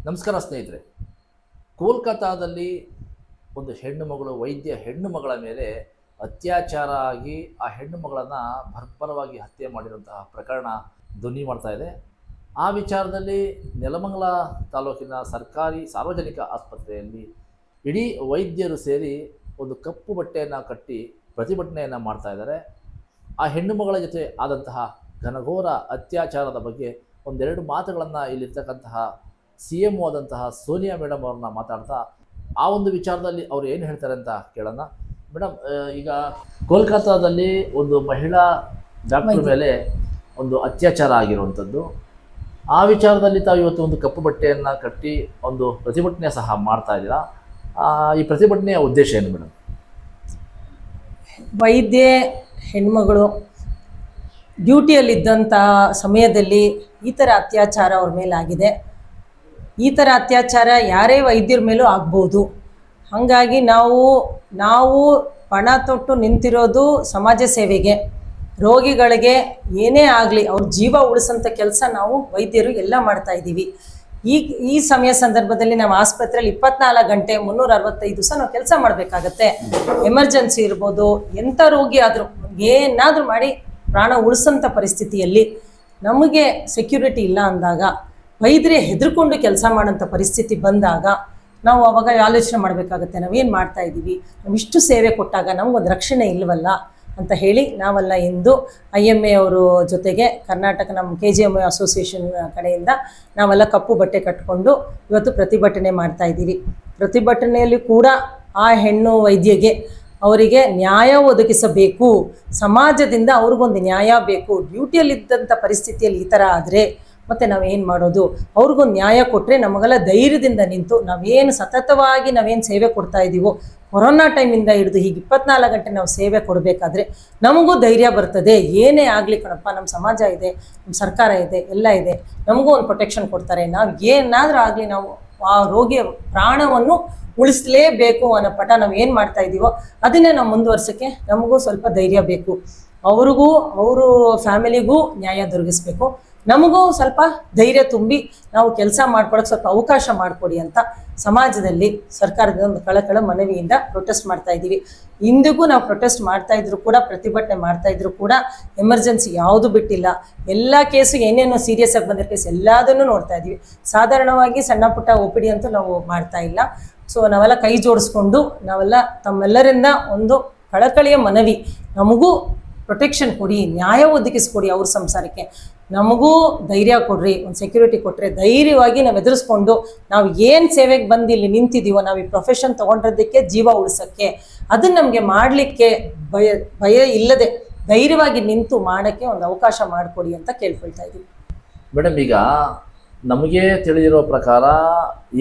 ನಮಸ್ಕಾರ ಸ್ನೇಹಿತರೆ. ಕೋಲ್ಕತ್ತಾದಲ್ಲಿ ಒಂದು ಹೆಣ್ಣು ಮಗಳು ಹೆಣ್ಣು ಮಗಳ ಮೇಲೆ ಅತ್ಯಾಚಾರ ಆಗಿ ಆ ಹೆಣ್ಣು ಮಗಳನ್ನು ಬರ್ಬರವಾಗಿ ಹತ್ಯೆ ಮಾಡಿರುವಂತಹ ಪ್ರಕರಣ ಧ್ವನಿ ಮಾಡ್ತಾ ಇದೆ. ಆ ವಿಚಾರದಲ್ಲಿ ನೆಲಮಂಗಲ ತಾಲೂಕಿನ ಸರ್ಕಾರಿ ಸಾರ್ವಜನಿಕ ಆಸ್ಪತ್ರೆಯಲ್ಲಿ ಇಡೀ ವೈದ್ಯರು ಸೇರಿ ಒಂದು ಕಪ್ಪು ಬಟ್ಟೆಯನ್ನು ಕಟ್ಟಿ ಪ್ರತಿಭಟನೆಯನ್ನು ಮಾಡ್ತಾ ಇದ್ದಾರೆ. ಆ ಹೆಣ್ಣು ಮಗಳ ಜೊತೆ ಆದಂತಹ ಘನಘೋರ ಅತ್ಯಾಚಾರದ ಬಗ್ಗೆ ಒಂದೆರಡು ಮಾತುಗಳನ್ನು ಇಲ್ಲಿರ್ತಕ್ಕಂತಹ CM ಆದಂತಹ ಸೋನಿಯಾ ಮೇಡಮ್ ಅವ್ರನ್ನ ಮಾತಾಡ್ತಾ ಆ ಒಂದು ವಿಚಾರದಲ್ಲಿ ಅವ್ರು ಏನು ಹೇಳ್ತಾರೆ ಅಂತ ಕೇಳೋಣ. ಮೇಡಮ್, ಈಗ ಕೋಲ್ಕತ್ತಾದಲ್ಲಿ ಒಂದು ಮಹಿಳಾ ಡಾಕ್ಟರ್ ಮೇಲೆ ಒಂದು ಅತ್ಯಾಚಾರ ಆಗಿರುವಂಥದ್ದು, ಆ ವಿಚಾರದಲ್ಲಿ ತಾವು ಇವತ್ತು ಒಂದು ಕಪ್ಪು ಬಟ್ಟೆಯನ್ನು ಕಟ್ಟಿ ಒಂದು ಪ್ರತಿಭಟನೆ ಸಹ ಮಾಡ್ತಾ ಇದ್ದೀರಾ. ಈ ಪ್ರತಿಭಟನೆಯ ಉದ್ದೇಶ ಏನು ಮೇಡಮ್? ವೈದ್ಯೆ ಹೆಣ್ಮಗಳು ಡ್ಯೂಟಿಯಲ್ಲಿದ್ದಂಥ ಸಮಯದಲ್ಲಿ ಈ ಥರ ಅತ್ಯಾಚಾರ ಅವ್ರ ಮೇಲಾಗಿದೆ. ಈ ಥರ ಅತ್ಯಾಚಾರ ಯಾರೇ ವೈದ್ಯರ ಮೇಲೂ ಆಗ್ಬೋದು. ಹಾಗಾಗಿ ನಾವು ಪಣ ತೊಟ್ಟು ನಿಂತಿರೋದು ಸಮಾಜ ಸೇವೆಗೆ, ರೋಗಿಗಳಿಗೆ ಏನೇ ಆಗಲಿ ಅವ್ರ ಜೀವ ಉಳಿಸೋಂಥ ಕೆಲಸ ನಾವು ವೈದ್ಯರು ಎಲ್ಲ ಮಾಡ್ತಾಯಿದ್ದೀವಿ. ಈ ಸಂದರ್ಭದಲ್ಲಿ ನಾವು ಆಸ್ಪತ್ರೆಯಲ್ಲಿ 24 ಗಂಟೆ 365 ದಿವಸ ನಾವು ಕೆಲಸ ಮಾಡಬೇಕಾಗತ್ತೆ. ಎಮರ್ಜೆನ್ಸಿ ಇರ್ಬೋದು, ಎಂಥ ರೋಗಿ ಆದರೂ ಏನಾದರೂ ಮಾಡಿ ಪ್ರಾಣ ಉಳಿಸೋಂಥ ಪರಿಸ್ಥಿತಿಯಲ್ಲಿ ನಮಗೆ ಸೆಕ್ಯೂರಿಟಿ ಇಲ್ಲ ಅಂದಾಗ, ವೈದ್ಯರೇ ಹೆದರ್ಕೊಂಡು ಕೆಲಸ ಮಾಡೋಂಥ ಪರಿಸ್ಥಿತಿ ಬಂದಾಗ ನಾವು ಅವಾಗ ಆಲೋಚನೆ ಮಾಡಬೇಕಾಗತ್ತೆ, ನಾವೇನು ಮಾಡ್ತಾ ಇದ್ದೀವಿ, ನಾವು ಇಷ್ಟು ಸೇವೆ ಕೊಟ್ಟಾಗ ನಮಗೊಂದು ರಕ್ಷಣೆ ಇಲ್ಲವಲ್ಲ ಅಂತ ಹೇಳಿ ನಾವೆಲ್ಲ ಇಂದು IMA ಅವರ ಜೊತೆಗೆ ಕರ್ನಾಟಕ ನಮ್ಮ KGMA ಅಸೋಸಿಯೇಷನ್ ಕಡೆಯಿಂದ ನಾವೆಲ್ಲ ಕಪ್ಪು ಬಟ್ಟೆ ಕಟ್ಕೊಂಡು ಇವತ್ತು ಪ್ರತಿಭಟನೆ ಮಾಡ್ತಾ ಇದ್ದೀವಿ. ಪ್ರತಿಭಟನೆಯಲ್ಲಿ ಕೂಡ ಆ ಹೆಣ್ಣು ವೈದ್ಯಗೆ ಅವರಿಗೆ ನ್ಯಾಯ ಒದಗಿಸಬೇಕು, ಸಮಾಜದಿಂದ ಅವ್ರಿಗೊಂದು ನ್ಯಾಯ ಬೇಕು. ಡ್ಯೂಟಿಯಲ್ಲಿದ್ದಂಥ ಪರಿಸ್ಥಿತಿಯಲ್ಲಿ ಈ ಥರ ಆದರೆ ಮತ್ತು ನಾವೇನು ಮಾಡೋದು? ಅವ್ರಿಗೊಂದು ನ್ಯಾಯ ಕೊಟ್ಟರೆ ನಮಗೆಲ್ಲ ಧೈರ್ಯದಿಂದ ನಿಂತು ನಾವೇನು ಸತತವಾಗಿ ನಾವೇನು ಸೇವೆ ಕೊಡ್ತಾ ಇದ್ದೀವೋ, ಕೊರೋನಾ ಟೈಮಿಂದ ಹಿಡಿದು ಹೀಗೆ 24 ಗಂಟೆ ನಾವು ಸೇವೆ ಕೊಡಬೇಕಾದ್ರೆ ನಮಗೂ ಧೈರ್ಯ ಬರ್ತದೆ. ಏನೇ ಆಗಲಿ ಕಣಪ್ಪ, ನಮ್ಮ ಸಮಾಜ ಇದೆ, ನಮ್ಮ ಸರ್ಕಾರ ಇದೆ, ಎಲ್ಲ ಇದೆ, ನಮಗೂ ಒಂದು ಪ್ರೊಟೆಕ್ಷನ್ ಕೊಡ್ತಾರೆ. ನಾವು ಏನಾದರೂ ಆಗಲಿ ನಾವು ಆ ರೋಗಿಯ ಪ್ರಾಣವನ್ನು ಉಳಿಸಲೇಬೇಕು ಅನ್ನೋ ಪಟ ನಾವು ಏನು ಮಾಡ್ತಾ ಇದ್ದೀವೋ ಅದನ್ನೇ ನಾವು ಮುಂದುವರ್ಸೋಕ್ಕೆ ನಮಗೂ ಸ್ವಲ್ಪ ಧೈರ್ಯ ಬೇಕು. ಅವ್ರಿಗೂ ಅವ್ರ ಫ್ಯಾಮಿಲಿಗೂ ನ್ಯಾಯ ದೊರಕಿಸ್ಬೇಕು, ನಮಗೂ ಸ್ವಲ್ಪ ಧೈರ್ಯ ತುಂಬಿ ನಾವು ಕೆಲಸ ಮಾಡ್ಕೊಳಕ್ಕೆ ಸ್ವಲ್ಪ ಅವಕಾಶ ಮಾಡಿಕೊಡಿ ಅಂತ ಸಮಾಜದಲ್ಲಿ ಸರ್ಕಾರದ ಒಂದು ಕಳಕಳ ಮನವಿಯಿಂದ ಪ್ರೊಟೆಸ್ಟ್ ಮಾಡ್ತಾ ಇದ್ದೀವಿ. ಇಂದಿಗೂ ನಾವು ಪ್ರೊಟೆಸ್ಟ್ ಮಾಡ್ತಾ ಇದ್ರು ಕೂಡ, ಪ್ರತಿಭಟನೆ ಮಾಡ್ತಾ ಇದ್ರು ಕೂಡ ಎಮರ್ಜೆನ್ಸಿ ಯಾವುದು ಬಿಟ್ಟಿಲ್ಲ. ಎಲ್ಲ ಕೇಸು ಏನೇನೋ ಸೀರಿಯಸ್ ಆಗಿ ಬಂದಿರೋ ಕೇಸ್ ಎಲ್ಲದನ್ನು ನೋಡ್ತಾ ಇದ್ದೀವಿ. ಸಾಧಾರಣವಾಗಿ ಸಣ್ಣ ಪುಟ್ಟ OPD ಅಂತೂ ನಾವು ಮಾಡ್ತಾ ಇಲ್ಲ. ಸೊ ನಾವೆಲ್ಲ ಕೈ ಜೋಡಿಸ್ಕೊಂಡು ನಾವೆಲ್ಲ ತಮ್ಮೆಲ್ಲರಿಂದ ಒಂದು ಕಳಕಳಿಯ ಮನವಿ, ನಮಗೂ ಪ್ರೊಟೆಕ್ಷನ್ ಕೊಡಿ, ನ್ಯಾಯ ಒದಗಿಸ್ಕೊಡಿ, ಅವ್ರ ಸಂಸಾರಕ್ಕೆ ನಮಗೂ ಧೈರ್ಯ ಕೊಡ್ರಿ, ಒಂದು ಸೆಕ್ಯೂರಿಟಿ ಕೊಟ್ಟರೆ ಧೈರ್ಯವಾಗಿ ನಾವು ಎದುರಿಸ್ಕೊಂಡು ನಾವು ಏನು ಸೇವೆಗೆ ಬಂದು ಇಲ್ಲಿ ನಿಂತಿದ್ದೀವೋ, ನಾವು ಈ ಪ್ರೊಫೆಷನ್ ತೊಗೊಂಡಿರೋದಕ್ಕೆ, ಜೀವ ಉಳಿಸೋಕ್ಕೆ, ಅದನ್ನು ನಮಗೆ ಮಾಡಲಿಕ್ಕೆ ಭಯ ಇಲ್ಲದೆ ಧೈರ್ಯವಾಗಿ ನಿಂತು ಮಾಡೋಕ್ಕೆ ಒಂದು ಅವಕಾಶ ಮಾಡಿಕೊಡಿ ಅಂತ ಕೇಳ್ಕೊಳ್ತಾ ಇದ್ದೀವಿ. ಮೇಡಮ್, ಈಗ ನಮಗೆ ತಿಳಿದಿರೋ ಪ್ರಕಾರ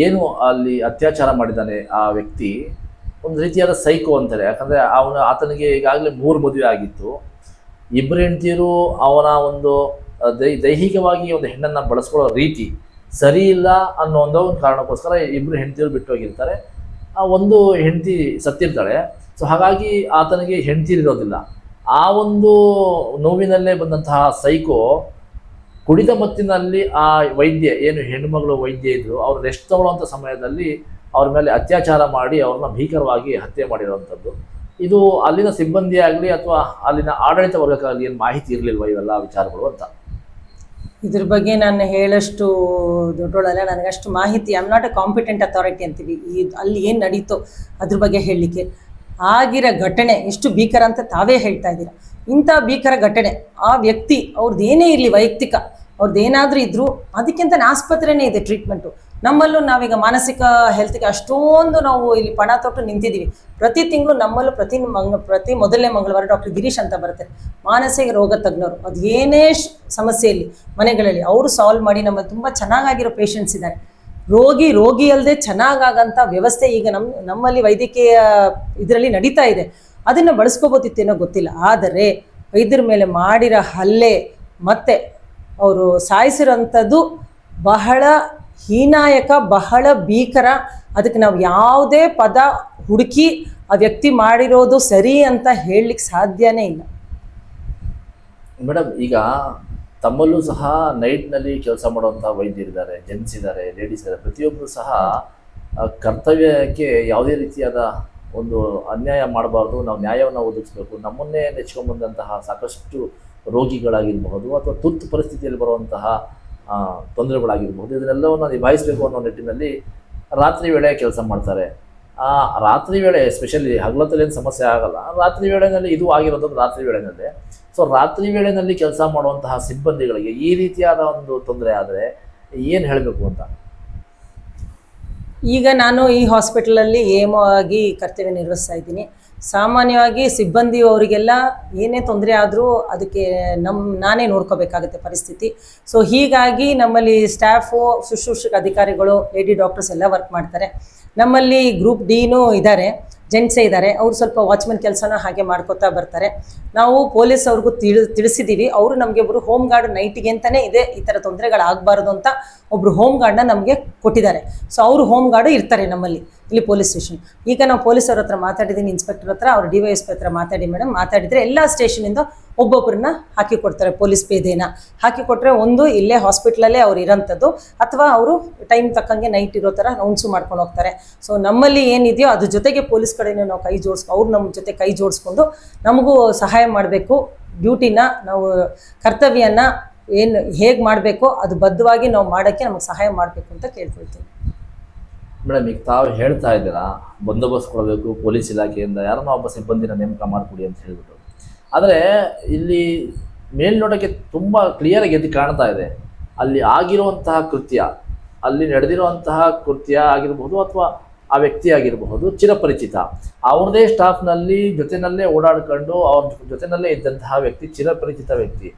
ಏನು ಅಲ್ಲಿ ಅತ್ಯಾಚಾರ ಮಾಡಿದ್ದಾನೆ ಆ ವ್ಯಕ್ತಿ ಒಂದು ರೀತಿಯಾದ ಸೈಕೋ ಅಂತಾರೆ. ಯಾಕಂದರೆ ಆತನಿಗೆ ಈಗಾಗಲೇ 3 ಮದುವೆ ಆಗಿತ್ತು, 2 ಹೆಂಡತಿಯರು. ಅವನ ಒಂದು ದೈಹಿಕವಾಗಿ ಒಂದು ಹೆಣ್ಣನ್ನು ಬಳಸ್ಕೊಳ್ಳೋ ರೀತಿ ಸರಿ ಇಲ್ಲ ಅನ್ನೋ ಒಂದು ಕಾರಣಕ್ಕೋಸ್ಕರ 2 ಹೆಂಡತಿಯರು ಬಿಟ್ಟು ಹೋಗಿರ್ತಾರೆ. ಆ ಒಂದು ಹೆಂಡತಿ ಸತ್ತಿರ್ತಾಳೆ. ಸೊ ಹಾಗಾಗಿ ಆತನಿಗೆ ಹೆಂಡತಿರಿರೋದಿಲ್ಲ. ಆ ಒಂದು ನೋವಿನಲ್ಲೇ ಬಂದಂತಹ ಸೈಕೋ ಕುಡಿದ ಮತ್ತಿನಲ್ಲಿ ಆ ವೈದ್ಯೆ, ಏನು ಹೆಣ್ಣುಮಗಳು ವೈದ್ಯ ಇದ್ದರು, ಅವ್ರು ರೆಸ್ಟ್ ತಗೊಳ್ಳೋಂಥ ಸಮಯದಲ್ಲಿ ಅವ್ರ ಮೇಲೆ ಅತ್ಯಾಚಾರ ಮಾಡಿ ಅವ್ರನ್ನ ಭೀಕರವಾಗಿ ಹತ್ಯೆ ಮಾಡಿರುವಂಥದ್ದು. ಇದು ಅಲ್ಲಿನ ಸಿಬ್ಬಂದಿ ಆಗಲಿ ಅಥವಾ ಅಲ್ಲಿನ ಆಡಳಿತ ವರ್ಗಕ್ಕಾಗಲಿ ಏನು ಮಾಹಿತಿ ಇರಲಿಲ್ವ ಇವೆಲ್ಲ ವಿಚಾರಗಳು ಅಂತ? ಇದ್ರ ಬಗ್ಗೆ ನಾನು ಹೇಳಷ್ಟು ದೊಡ್ಡೋಳಲ್ಲ, ನನಗಷ್ಟು ಮಾಹಿತಿ, I am not A competent authority ಅಂತೀವಿ. ಅಲ್ಲಿ ಏನು ನಡೀತೋ ಅದ್ರ ಬಗ್ಗೆ ಹೇಳಲಿಕ್ಕೆ. ಆಗಿರೋ ಘಟನೆ ಎಷ್ಟು ಭೀಕರ ಅಂತ ತಾವೇ ಹೇಳ್ತಾ ಇದ್ದೀರಾ. ಇಂಥ ಭೀಕರ ಘಟನೆ ಆ ವ್ಯಕ್ತಿ ಅವ್ರದ್ದು ಏನೇ ಇರಲಿ, ವೈಯಕ್ತಿಕ ಅವ್ರದ್ದು ಏನಾದರೂ ಇದ್ದರೂ ಅದಕ್ಕಿಂತ ಆಸ್ಪತ್ರೆನೇ ಇದೆ ಟ್ರೀಟ್ಮೆಂಟು. ನಮ್ಮಲ್ಲೂ ನಾವೀಗ ಮಾನಸಿಕ ಹೆಲ್ತ್ಗೆ ಅಷ್ಟೊಂದು ನಾವು ಇಲ್ಲಿ ಪಣ ತೊಟ್ಟು ನಿಂತಿದ್ದೀವಿ. ಪ್ರತಿ ತಿಂಗಳು ನಮ್ಮಲ್ಲೂ ಪ್ರತಿ ಮೊದಲನೇ ಮಂಗಳವಾರ ಡಾಕ್ಟರ್ ಗಿರೀಶ್ ಅಂತ ಬರ್ತಾರೆ, ಮಾನಸಿಕ ರೋಗ ತಜ್ಞರು. ಅದು ಏನೇ ಸಮಸ್ಯೆಯಲ್ಲಿ ಮನೆಗಳಲ್ಲಿ ಅವರು ಸಾಲ್ವ್ ಮಾಡಿ ನಮ್ಮ ತುಂಬ ಚೆನ್ನಾಗಾಗಿರೋ ಪೇಷಂಟ್ಸ್ ಇದ್ದಾರೆ. ರೋಗಿ ಅಲ್ಲದೆ ಚೆನ್ನಾಗಾಗಂಥ ವ್ಯವಸ್ಥೆ ಈಗ ನಮ್ಮಲ್ಲಿ ವೈದ್ಯಕೀಯ ಇದರಲ್ಲಿ ನಡೀತಾ ಇದೆ. ಅದನ್ನು ಬಳಸ್ಕೋಬೋದಿತ್ತೇನೋ ಗೊತ್ತಿಲ್ಲ. ಆದರೆ ವೈದ್ಯರ ಮೇಲೆ ಮಾಡಿರೋ ಹಲ್ಲೆ ಮತ್ತು ಅವರು ಸಾಯಿಸಿರೋಂಥದ್ದು ಬಹಳ ಹೀನಾಯಕ, ಬಹಳ ಭೀಕರ. ಅದಕ್ಕೆ ನಾವು ಯಾವುದೇ ಪದ ಹುಡುಕಿ ಆ ವ್ಯಕ್ತಿ ಮಾಡಿರೋದು ಸರಿ ಅಂತ ಹೇಳಲಿಕ್ಕೆ ಸಾಧ್ಯನೇ ಇಲ್ಲ. ಮೇಡಮ್, ಈಗ ತಮ್ಮಲ್ಲೂ ಸಹ ನೈಟ್ನಲ್ಲಿ ಕೆಲಸ ಮಾಡುವಂಥ ವೈದ್ಯರಿದ್ದಾರೆ, ಜೆಂಟ್ಸ್ ಇದ್ದಾರೆ, ಲೇಡೀಸ್ ಇದ್ದಾರೆ. ಪ್ರತಿಯೊಬ್ಬರು ಸಹ ಕರ್ತವ್ಯಕ್ಕೆ ಯಾವುದೇ ರೀತಿಯಾದ ಒಂದು ಅನ್ಯಾಯ ಮಾಡಬಾರ್ದು, ನಾವು ನ್ಯಾಯವನ್ನು ಒದಗಿಸಬೇಕು. ನಮ್ಮನ್ನೇ ನೆಚ್ಕೊಂಡ್ಬಂದಂತಹ ಸಾಕಷ್ಟು ರೋಗಿಗಳಾಗಿರಬಹುದು ಅಥವಾ ತುರ್ತು ಪರಿಸ್ಥಿತಿಯಲ್ಲಿ ಬರುವಂತಹ ತೊಂದರೆಗಳಾಗಿರ್ಬೋದು, ಇದನ್ನೆಲ್ಲವನ್ನು ನಿಭಾಯಿಸಬೇಕು ಅನ್ನೋ ನಿಟ್ಟಿನಲ್ಲಿ ರಾತ್ರಿ ವೇಳೆ ಕೆಲಸ ಮಾಡ್ತಾರೆ. ಆ ರಾತ್ರಿ ವೇಳೆ ಎಸ್ಪೆಷಲಿ ಹಗಲೊತ್ತಲ್ಲಿ ಏನು ಸಮಸ್ಯೆ ಆಗಲ್ಲ, ರಾತ್ರಿ ವೇಳೆಯಲ್ಲಿ ಇದು ಆಗಿರೋದು ರಾತ್ರಿ ವೇಳೆಯಲ್ಲೇ. ಸೊ ರಾತ್ರಿ ವೇಳೆಯಲ್ಲಿ ಕೆಲಸ ಮಾಡುವಂತಹ ಸಿಬ್ಬಂದಿಗಳಿಗೆ ಈ ರೀತಿಯಾದ ಒಂದು ತೊಂದರೆ ಆದರೆ ಏನು ಹೇಳಬೇಕು ಅಂತ? ಈಗ ನಾನು ಈ ಹಾಸ್ಪಿಟಲಲ್ಲಿ ಏಮೋ ಆಗಿ ಕರ್ತವ್ಯ ನಿರ್ವಹಿಸ್ತಾ ಇದ್ದೀನಿ. ಸಾಮಾನ್ಯವಾಗಿ ಸಿಬ್ಬಂದಿಯವರಿಗೆಲ್ಲ ಏನೇ ತೊಂದರೆ ಆದರೂ ಅದಕ್ಕೆ ನಾನೇ ನೋಡ್ಕೋಬೇಕಾಗುತ್ತೆ ಪರಿಸ್ಥಿತಿ. ಸೊ ಹೀಗಾಗಿ ನಮ್ಮಲ್ಲಿ ಸ್ಟಾಫು, ಶುಶ್ರೂಷಕ ಅಧಿಕಾರಿಗಳು, ಲೇಡಿ ಡಾಕ್ಟರ್ಸ್ ಎಲ್ಲ ವರ್ಕ್ ಮಾಡ್ತಾರೆ. ನಮ್ಮಲ್ಲಿ ಗ್ರೂಪ್ ಡಿನೂ ಇದ್ದಾರೆ, ಜೆಂಟ್ಸೇ ಇದ್ದಾರೆ. ಅವರು ಸ್ವಲ್ಪ ವಾಚ್ಮನ್ ಕೆಲಸನ ಹಾಗೆ ಮಾಡ್ಕೋತಾ ಬರ್ತಾರೆ. ನಾವು ಪೊಲೀಸ್ ಅವ್ರಿಗೂ ತಿಳಿಸಿದ್ದೀವಿ. ಅವರು ನಮಗೆ ಒಬ್ಬರು ಹೋಮ್ ಗಾರ್ಡ್ ನೈಟಿಗೆ ಅಂತಲೇ ಇದೆ, ಈ ಥರ ತೊಂದರೆಗಳಾಗಬಾರ್ದು ಅಂತ ಒಬ್ಬರು ಹೋಮ್ ಗಾರ್ಡ್ನ ನಮಗೆ ಕೊಟ್ಟಿದ್ದಾರೆ. ಸೊ ಅವರು ಹೋಮ್ ಗಾರ್ಡು ಇರ್ತಾರೆ ನಮ್ಮಲ್ಲಿ ಇಲ್ಲಿ ಪೊಲೀಸ್ ಸ್ಟೇಷನ್. ಈಗ ನಾವು ಪೊಲೀಸವ್ರ ಹತ್ರ ಮಾತಾಡಿದ್ದೀನಿ, ಇನ್ಸ್ಪೆಕ್ಟರ್ ಹತ್ರ, ಅವ್ರು DYSP ಹತ್ರ ಮಾತಾಡಿ ಮೇಡಮ್ ಮಾತಾಡಿದರೆ ಎಲ್ಲ ಸ್ಟೇಷನಿಂದ ಒಬ್ಬೊಬ್ಬರನ್ನ ಹಾಕಿ ಕೊಡ್ತಾರೆ. ಪೊಲೀಸ್ ಪೇದೆನ ಹಾಕಿ ಕೊಟ್ಟರೆ ಒಂದು ಇಲ್ಲೇ ಹಾಸ್ಪಿಟ್ಲಲ್ಲೇ ಅವ್ರು ಇರೋಂಥದ್ದು, ಅಥವಾ ಅವರು ಟೈಮ್ ತಕ್ಕಂಗೆ ನೈಟ್ ಇರೋ ಥರ ರೌಂಡ್ಸು ಮಾಡ್ಕೊಂಡು ಹೋಗ್ತಾರೆ. ಸೊ ನಮ್ಮಲ್ಲಿ ಏನಿದೆಯೋ ಅದ್ರ ಜೊತೆಗೆ ಪೊಲೀಸ್ ಕಡೆಯೂ ನಾವು ಕೈ ಅವ್ರು ನಮ್ಮ ಜೊತೆ ಕೈ ಜೋಡಿಸ್ಕೊಂಡು ನಮಗೂ ಸಹಾಯ ಮಾಡಬೇಕು. ಡ್ಯೂಟಿನ ನಾವು ಕರ್ತವ್ಯನ ಏನು ಹೇಗೆ ಮಾಡಬೇಕೋ ಅದು ಬದ್ಧವಾಗಿ ನಾವು ಮಾಡೋಕ್ಕೆ ನಮಗೆ ಸಹಾಯ ಮಾಡಬೇಕು ಅಂತ ಕೇಳ್ಕೊಳ್ತೀನಿ. ಮೇಡಮ್, ಈಗ ತಾವು ಹೇಳ್ತಾ ಇದ್ದೀರಾ ಬಂದೋಬಸ್ತ್ ಕೊಡಬೇಕು, ಪೊಲೀಸ್ ಇಲಾಖೆಯಿಂದ ಯಾರನ್ನೋ ಒಬ್ಬ ಸಿಬ್ಬಂದಿನ ನೇಮಕ ಮಾಡಿಕೊಡಿ ಅಂತ ಹೇಳಿಬಿಟ್ಟು. ಆದರೆ ಇಲ್ಲಿ ಮೇಲ್ನೋಟಕ್ಕೆ ತುಂಬ ಕ್ಲಿಯರಾಗಿ ಎದ್ದು ಕಾಣ್ತಾ ಇದೆ, ಅಲ್ಲಿ ಆಗಿರುವಂತಹ ಕೃತ್ಯ, ಅಲ್ಲಿ ನಡೆದಿರುವಂತಹ ಕೃತ್ಯ ಆಗಿರಬಹುದು ಅಥವಾ ಆ ವ್ಯಕ್ತಿ ಆಗಿರಬಹುದು ಚಿರಪರಿಚಿತ. ಅವ್ರದೇ ಸ್ಟಾಫ್ನಲ್ಲಿ ಜೊತೆಯಲ್ಲೇ ಓಡಾಡ್ಕೊಂಡು ಅವ್ರ ಜೊತೆಯಲ್ಲೇ ಇದ್ದಂತಹ ವ್ಯಕ್ತಿ ಚಿರಪರಿಚಿತ ವ್ಯಕ್ತಿ.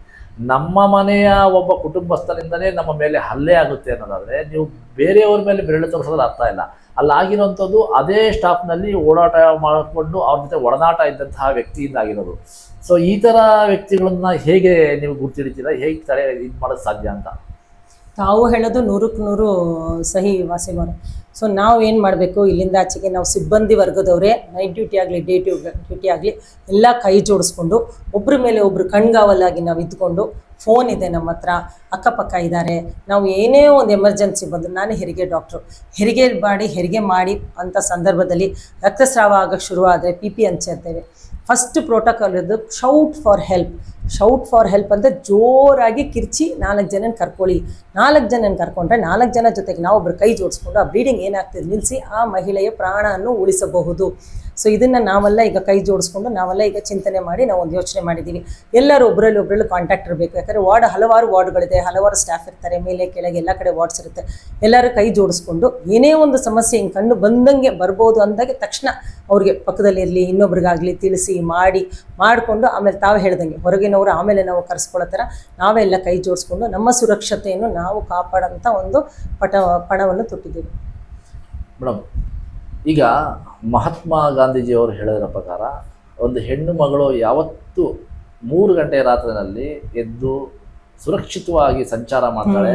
ನಮ್ಮ ಮನೆಯ ಒಬ್ಬ ಕುಟುಂಬಸ್ಥನಿಂದಲೇ ನಮ್ಮ ಮೇಲೆ ಹಲ್ಲೆ ಆಗುತ್ತೆ ಅನ್ನೋದಾದರೆ ನೀವು ಬೇರೆಯವ್ರ ಮೇಲೆ ಬೆರಳು ತೋರಿಸೋದ್ರ ಅರ್ಥ ಇಲ್ಲ. ಅಲ್ಲಾಗಿರೋಂಥದ್ದು ಅದೇ ಸ್ಟಾಫ್ನಲ್ಲಿ ಓಡಾಟ ಮಾಡಿಕೊಂಡು ಅವ್ರ ಜೊತೆ ಒಡನಾಟ ಇದ್ದಂತಹ ವ್ಯಕ್ತಿಯಿಂದ ಆಗಿರೋದು. ಸೊ ಈ ಥರ ವ್ಯಕ್ತಿಗಳನ್ನ ಹೇಗೆ ನೀವು ಗುರ್ತಿಡಿತೀರಾ, ಹೇಗೆ ತಡೆ ಇದು ಮಾಡೋದು ಸಾಧ್ಯ ಅಂತ? ತಾವು ಹೇಳೋದು 100ಕ್ಕೆ 100 ಸಹಿ ವಾಸಿಮ್ ಅವರೇ. ಸೊ ನಾವು ಏನು ಮಾಡಬೇಕು, ಇಲ್ಲಿಂದ ಆಚೆಗೆ ನಾವು ಸಿಬ್ಬಂದಿ ವರ್ಗದವರೇ ನೈಟ್ ಡ್ಯೂಟಿ ಆಗಲಿ ಡೇ ಡ್ಯೂಟಿ ಆಗಲಿ ಎಲ್ಲ ಕೈ ಜೋಡಿಸ್ಕೊಂಡು ಒಬ್ಬರ ಮೇಲೆ ಒಬ್ಬರು ಕಣ್ಗಾವಲಾಗಿ ನಾವು ಇದ್ಕೊಂಡು, ಫೋನ್ ಇದೆ ನಮ್ಮ ಹತ್ರ, ಅಕ್ಕಪಕ್ಕ ಇದ್ದಾರೆ. ನಾವು ಏನೇ ಒಂದು ಎಮರ್ಜೆನ್ಸಿ ಬಂದರೂ, ನಾನು ಹೆರಿಗೆ ಡಾಕ್ಟ್ರು, ಹೆರಿಗೆ ಮಾಡಿ ಅಂಥ ಸಂದರ್ಭದಲ್ಲಿ ರಕ್ತಸ್ರಾವ ಆಗೋಕ್ಕೆ ಶುರುವಾದರೆ PP ಹಂಚಿರ್ತೇವೆ. ಫಸ್ಟ್ ಪ್ರೋಟೋಕಾಲ್ ಇರೋದು ಶೌಟ್ ಫಾರ್ ಹೆಲ್ಪ್ ಅಂತ ಜೋರಾಗಿ ಕಿರ್ಚಿ 4 ಜನನ ಕರ್ಕೊಳ್ಳಿ. 4 ಜನನ ಕರ್ಕೊಂಡ್ರೆ 4 ಜನ ಜೊತೆಗೆ ನಾವು ಒಬ್ಬರು ಕೈ ಜೋಡಿಸ್ಕೊಂಡು ಆ ಬ್ಲೀಡಿಂಗ್ ಏನಾಗ್ತದೆ ನಿಲ್ಲಿಸಿ ಆ ಮಹಿಳೆಯ ಪ್ರಾಣವನ್ನು ಉಳಿಸಬಹುದು. ಸೊ ಇದನ್ನು ನಾವೆಲ್ಲ ಈಗ ಕೈ ಜೋಡಿಸ್ಕೊಂಡು ನಾವೆಲ್ಲ ಈಗ ಚಿಂತನೆ ಮಾಡಿ ನಾವು ಒಂದು ಯೋಚನೆ ಮಾಡಿದ್ದೀವಿ. ಎಲ್ಲರೂ ಒಬ್ಬರಲ್ಲಿ ಕಾಂಟ್ಯಾಕ್ಟ್ ಇರಬೇಕು. ಯಾಕಂದರೆ ಹಲವಾರು ವಾರ್ಡ್ಗಳಿದೆ, ಹಲವಾರು ಸ್ಟಾಫ್ ಇರ್ತಾರೆ, ಮೇಲೆ ಕೆಳಗೆ ಎಲ್ಲ ಕಡೆ ವಾರ್ಡ್ಸ್ ಇರುತ್ತೆ. ಎಲ್ಲರೂ ಕೈ ಜೋಡಿಸ್ಕೊಂಡು ಏನೇ ಒಂದು ಸಮಸ್ಯೆ ಹಿಂಗೆ ಕಣ್ಣು ಬಂದಂಗೆ ಬರ್ಬೋದು ಅಂದಾಗೆ ತಕ್ಷಣ ಅವ್ರಿಗೆ ಪಕ್ಕದಲ್ಲಿರಲಿ ಇನ್ನೊಬ್ರಿಗಾಗಲಿ ತಿಳಿಸಿ ಮಾಡಿಕೊಂಡು ಆಮೇಲೆ ತಾವು ಹೇಳ್ದಂಗೆ ಹೊರಗಿನವರು ಆಮೇಲೆ ನಾವು ಕರೆಸ್ಕೊಳ್ಳೋ ಥರ ನಾವೆಲ್ಲ ಕೈ ಜೋಡಿಸ್ಕೊಂಡು ನಮ್ಮ ಸುರಕ್ಷತೆಯನ್ನು ನಾವು ಕಾಪಾಡೋಂಥ ಒಂದು ಪಣವನ್ನು ತೊಟ್ಟಿದ್ದೀವಿ. ಮೇಡಮ್, ಈಗ ಮಹಾತ್ಮ ಗಾಂಧೀಜಿಯವರು ಹೇಳಿದ ಪ್ರಕಾರ ಒಂದು ಹೆಣ್ಣು ಮಗಳು ಯಾವತ್ತು 3 ಗಂಟೆ ರಾತ್ರಿನಲ್ಲಿ ಎದ್ದು ಸುರಕ್ಷಿತವಾಗಿ ಸಂಚಾರ ಮಾಡ್ತಾಳೆ,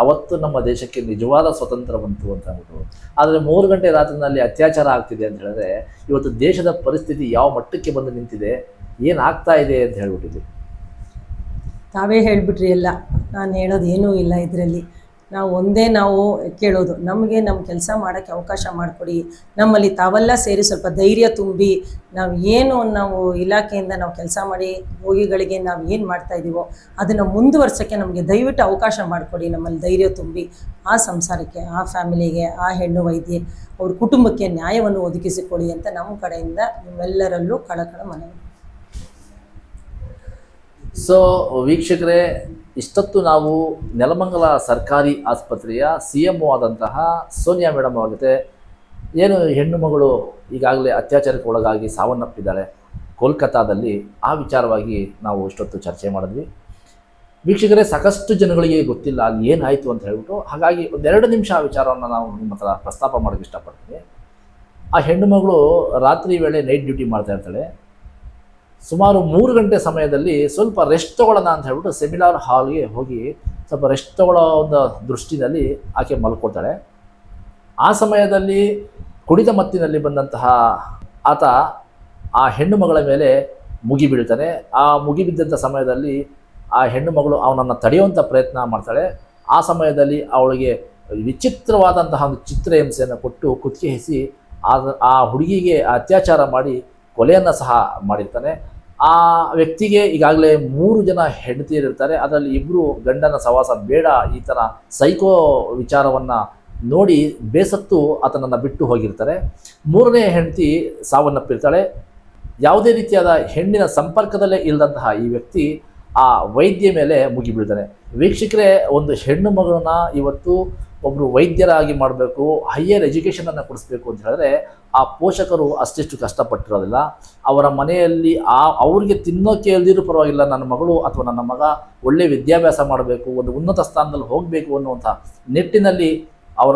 ಅವತ್ತು ನಮ್ಮ ದೇಶಕ್ಕೆ ನಿಜವಾದ ಸ್ವತಂತ್ರ ಬಂತು ಅಂತ ಅಂದ್ಬಿಟ್ಟು. ಆದರೆ 3 ಗಂಟೆ ರಾತ್ರಿನಲ್ಲಿ ಅತ್ಯಾಚಾರ ಆಗ್ತಿದೆ ಅಂತ ಹೇಳಿದ್ರೆ ಇವತ್ತು ದೇಶದ ಪರಿಸ್ಥಿತಿ ಯಾವ ಮಟ್ಟಕ್ಕೆ ಬಂದು ನಿಂತಿದೆ, ಏನಾಗ್ತಾ ಇದೆ ಅಂತ ಹೇಳ್ಬಿಟ್ಟಿದ್ವಿ. ತಾವೇ ಹೇಳಿಬಿಟ್ರಿ ಎಲ್ಲ, ನಾನು ಹೇಳೋದು ಏನೂ ಇಲ್ಲ ಇದರಲ್ಲಿ. ನಾವು ಕೇಳೋದು ನಮಗೆ ನಮ್ಮ ಕೆಲಸ ಮಾಡೋಕ್ಕೆ ಅವಕಾಶ ಮಾಡಿಕೊಡಿ. ನಮ್ಮಲ್ಲಿ ತಾವೆಲ್ಲ ಸೇರಿ ಸ್ವಲ್ಪ ಧೈರ್ಯ ತುಂಬಿ ನಾವು ಇಲಾಖೆಯಿಂದ ನಾವು ಕೆಲಸ ಮಾಡಿ ರೋಗಿಗಳಿಗೆ ನಾವು ಏನು ಮಾಡ್ತಾಯಿದ್ದೀವೋ ಅದನ್ನು ಮುಂದುವರ್ಸೋಕ್ಕೆ ನಮಗೆ ದಯವಿಟ್ಟು ಅವಕಾಶ ಮಾಡಿಕೊಡಿ. ನಮ್ಮಲ್ಲಿ ಧೈರ್ಯ ತುಂಬಿ ಆ ಸಂಸಾರಕ್ಕೆ, ಆ ಫ್ಯಾಮಿಲಿಗೆ, ಆ ಹೆಣ್ಣು ವೈದ್ಯೆ ಅವ್ರ ಕುಟುಂಬಕ್ಕೆ ನ್ಯಾಯವನ್ನು ಒದಗಿಸಿಕೊಡಿ ಅಂತ ನಮ್ಮ ಕಡೆಯಿಂದ ನಿಮ್ಮೆಲ್ಲರಲ್ಲೂ ಕಳಕಳ ಮನವಿ. ಸೊ ವೀಕ್ಷಕರೇ, ಇಷ್ಟೊತ್ತು ನಾವು ನೆಲಮಂಗಲ ಸರ್ಕಾರಿ ಆಸ್ಪತ್ರೆಯ CMO ಆದಂತಹ ಸೋನಿಯಾ ಮೇಡಮ್ ಅವ್ರ ಜೊತೆ ಏನು ಹೆಣ್ಣು ಮಗಳು ಈಗಾಗಲೇ ಅತ್ಯಾಚಾರಕ್ಕೆ ಒಳಗಾಗಿ ಸಾವನ್ನಪ್ಪಿದ್ದಾಳೆ ಕೋಲ್ಕತ್ತಾದಲ್ಲಿ, ಆ ವಿಚಾರವಾಗಿ ನಾವು ಇಷ್ಟೊತ್ತು ಚರ್ಚೆ ಮಾಡಿದ್ವಿ. ವೀಕ್ಷಕರೇ, ಸಾಕಷ್ಟು ಜನಗಳಿಗೆ ಗೊತ್ತಿಲ್ಲ ಅಲ್ಲಿ ಏನಾಯಿತು ಅಂತ ಹೇಳ್ಬಿಟ್ಟು, ಹಾಗಾಗಿ 1-2 ನಿಮಿಷ ಆ ವಿಚಾರವನ್ನು ನಾವು ನಿಮ್ಮ ಹತ್ರ ಪ್ರಸ್ತಾಪ ಮಾಡೋಕ್ಕೆ ಇಷ್ಟಪಡ್ತೀನಿ. ಆ ಹೆಣ್ಣು ಮಗಳು ರಾತ್ರಿ ವೇಳೆ ನೈಟ್ ಡ್ಯೂಟಿ ಮಾಡ್ತಾ ಇರ್ತಾಳೆ. ಸುಮಾರು 3 ಗಂಟೆ ಸಮಯದಲ್ಲಿ ಸ್ವಲ್ಪ ರೆಸ್ಟ್ ತೊಗೊಳ್ಳೋಣ ಅಂತ ಹೇಳ್ಬಿಟ್ಟು ಸೆಮಿನಾರ್ ಹಾಲ್ಗೆ ಹೋಗಿ ಸ್ವಲ್ಪ ರೆಸ್ಟ್ ತೊಗೊಳ್ಳೋ ಒಂದು ದೃಷ್ಟಿನಲ್ಲಿ ಆಕೆ ಮಲ್ಕೊಳ್ತಾಳೆ. ಆ ಸಮಯದಲ್ಲಿ ಕುಡಿದ ಮತ್ತಿನಲ್ಲಿ ಬಂದಂತಹ ಆತ ಆ ಹೆಣ್ಣು ಮಗಳ ಮೇಲೆ ಮುಗಿ ಬೀಳ್ತಾನೆ. ಆ ಮುಗಿ ಬಿದ್ದಂಥ ಸಮಯದಲ್ಲಿ ಆ ಹೆಣ್ಣು ಮಗಳು ಅವನನ್ನು ತಡೆಯುವಂಥ ಪ್ರಯತ್ನ ಮಾಡ್ತಾಳೆ. ಆ ಸಮಯದಲ್ಲಿ ಅವಳಿಗೆ ವಿಚಿತ್ರವಾದಂತಹ ಒಂದು ಚಿತ್ರಹಿಂಸೆಯನ್ನು ಕೊಟ್ಟು ಕುತ್ತಿಗೆ ಆ ಹುಡುಗಿಗೆ ಅತ್ಯಾಚಾರ ಮಾಡಿ ಕೊಲೆಯನ್ನು ಸಹ ಮಾಡಿರ್ತಾನೆ. ಆ ವ್ಯಕ್ತಿಗೆ ಈಗಾಗಲೇ 3 ಜನ ಹೆಂಡತಿಯರಿರ್ತಾರೆ. ಅದರಲ್ಲಿ 2 ಗಂಡನ ಸವಾಸ ಬೇಡ ಈ ಥರ ಸೈಕೋ ವಿಚಾರವನ್ನು ನೋಡಿ ಬೇಸತ್ತು ಆತನನ್ನು ಬಿಟ್ಟು ಹೋಗಿರ್ತಾರೆ. 3ನೇ ಹೆಂಡತಿ ಸಾವನ್ನಪ್ಪಿರ್ತಾಳೆ. ಯಾವುದೇ ರೀತಿಯಾದ ಹೆಣ್ಣಿನ ಸಂಪರ್ಕದಲ್ಲೇ ಇಲ್ಲದಂತಹ ಈ ವ್ಯಕ್ತಿ ಆ ವೈದ್ಯ ಮೇಲೆ ಮುಗಿಬೀಳ್ತಾನೆ. ವೀಕ್ಷಕರೇ, ಒಂದು ಹೆಣ್ಣು ಮಗಳನ್ನ ಇವತ್ತು ಒಬ್ಬರು ವೈದ್ಯರಾಗಿ ಮಾಡಬೇಕು, ಹೈಯರ್ ಎಜುಕೇಷನನ್ನು ಕೊಡಿಸ್ಬೇಕು ಅಂತ ಹೇಳಿದ್ರೆ ಆ ಪೋಷಕರು ಅಷ್ಟಿಷ್ಟು ಕಷ್ಟಪಟ್ಟಿರೋದಿಲ್ಲ. ಅವರ ಮನೆಯಲ್ಲಿ ಅವ್ರಿಗೆ ತಿನ್ನೋಕೆ ಇಲ್ದಿರೂ ಪರವಾಗಿಲ್ಲ, ನನ್ನ ಮಗಳು ಅಥವಾ ನನ್ನ ಮಗ ಒಳ್ಳೆಯ ವಿದ್ಯಾಭ್ಯಾಸ ಮಾಡಬೇಕು, ಒಂದು ಉನ್ನತ ಸ್ಥಾನದಲ್ಲಿ ಹೋಗಬೇಕು ಅನ್ನುವಂಥ ನಿಟ್ಟಿನಲ್ಲಿ ಅವರ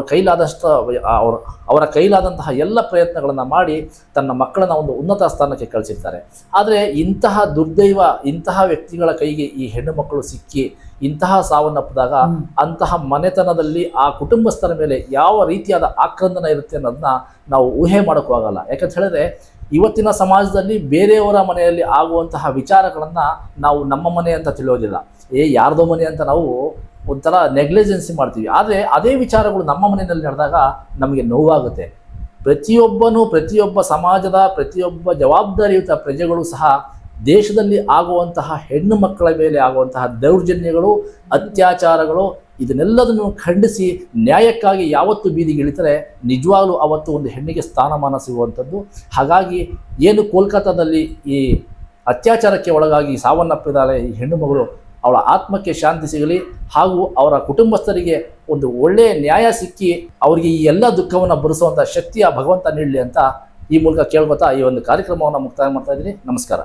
ಕೈಲಾದಂತಹ ಎಲ್ಲ ಪ್ರಯತ್ನಗಳನ್ನು ಮಾಡಿ ತನ್ನ ಮಕ್ಕಳನ್ನು ಒಂದು ಉನ್ನತ ಸ್ಥಾನಕ್ಕೆ ಕಳಿಸಿರ್ತಾರೆ. ಆದರೆ ಇಂತಹ ದುರ್ದೈವ, ಇಂತಹ ವ್ಯಕ್ತಿಗಳ ಕೈಗೆ ಈ ಹೆಣ್ಣು ಮಕ್ಕಳು ಸಿಕ್ಕಿ ಇಂತಹ ಸಾವನ್ನಪ್ಪಿದಾಗ ಅಂತಹ ಮನೆತನದಲ್ಲಿ ಆ ಕುಟುಂಬಸ್ಥರ ಮೇಲೆ ಯಾವ ರೀತಿಯಾದ ಆಕ್ರಂದನ ಇರುತ್ತೆ ಅನ್ನೋದನ್ನ ನಾವು ಊಹೆ ಮಾಡೋಕ್ಕೂ ಆಗಲ್ಲ. ಯಾಕಂತ ಹೇಳಿದ್ರೆ ಇವತ್ತಿನ ಸಮಾಜದಲ್ಲಿ ಬೇರೆಯವರ ಮನೆಯಲ್ಲಿ ಆಗುವಂತಹ ವಿಚಾರಗಳನ್ನು ನಾವು ನಮ್ಮ ಮನೆ ಅಂತ ತಿಳಿಯೋದಿಲ್ಲ, ಯಾರ್ದೋ ಮನೆ ಅಂತ ನಾವು ಒಂಥರ ನೆಗ್ಲಿಜೆನ್ಸಿ ಮಾಡ್ತೀವಿ. ಆದರೆ ಅದೇ ವಿಚಾರಗಳು ನಮ್ಮ ಮನೆಯಲ್ಲಿ ನಡೆದಾಗ ನಮಗೆ ನೋವಾಗುತ್ತೆ. ಪ್ರತಿಯೊಬ್ಬ ಸಮಾಜದ ಪ್ರತಿಯೊಬ್ಬ ಜವಾಬ್ದಾರಿಯುತ ಪ್ರಜೆಗಳು ಸಹ ದೇಶದಲ್ಲಿ ಆಗುವಂತಹ ಹೆಣ್ಣು ಮಕ್ಕಳ ಮೇಲೆ ಆಗುವಂತಹ ದೌರ್ಜನ್ಯಗಳು, ಅತ್ಯಾಚಾರಗಳು ಇದನ್ನೆಲ್ಲದನ್ನು ಖಂಡಿಸಿ ನ್ಯಾಯಕ್ಕಾಗಿ ಯಾವತ್ತು ಬೀದಿಗೆ ಇಳಿತಾರೆ ನಿಜವಾಗ್ಲೂ ಅವತ್ತು ಒಂದು ಹೆಣ್ಣಿಗೆ ಸ್ಥಾನಮಾನ ಸಿಗುವಂಥದ್ದು. ಹಾಗಾಗಿ ಏನು ಕೋಲ್ಕತ್ತಾದಲ್ಲಿ ಈ ಅತ್ಯಾಚಾರಕ್ಕೆ ಒಳಗಾಗಿ ಸಾವನ್ನಪ್ಪಿದ್ದಾಳೆ ಈ ಹೆಣ್ಣು ಮಗಳು, ಅವಳ ಆತ್ಮಕ್ಕೆ ಶಾಂತಿ ಸಿಗಲಿ ಹಾಗೂ ಅವರ ಕುಟುಂಬಸ್ಥರಿಗೆ ಒಂದು ಒಳ್ಳೆಯ ನ್ಯಾಯ ಸಿಕ್ಕಿ ಅವರಿಗೆ ಈ ಎಲ್ಲ ದುಃಖವನ್ನು ಭರಿಸುವಂಥ ಶಕ್ತಿಯ ಭಗವಂತ ನೀಡಲಿ ಅಂತ ಈ ಮೂಲಕ ಕೇಳ್ಕೊತಾ ಈ ಒಂದು ಕಾರ್ಯಕ್ರಮವನ್ನು ಮುಕ್ತಾಯ ಮಾಡ್ತಾ ಇದ್ದೀನಿ. ನಮಸ್ಕಾರ.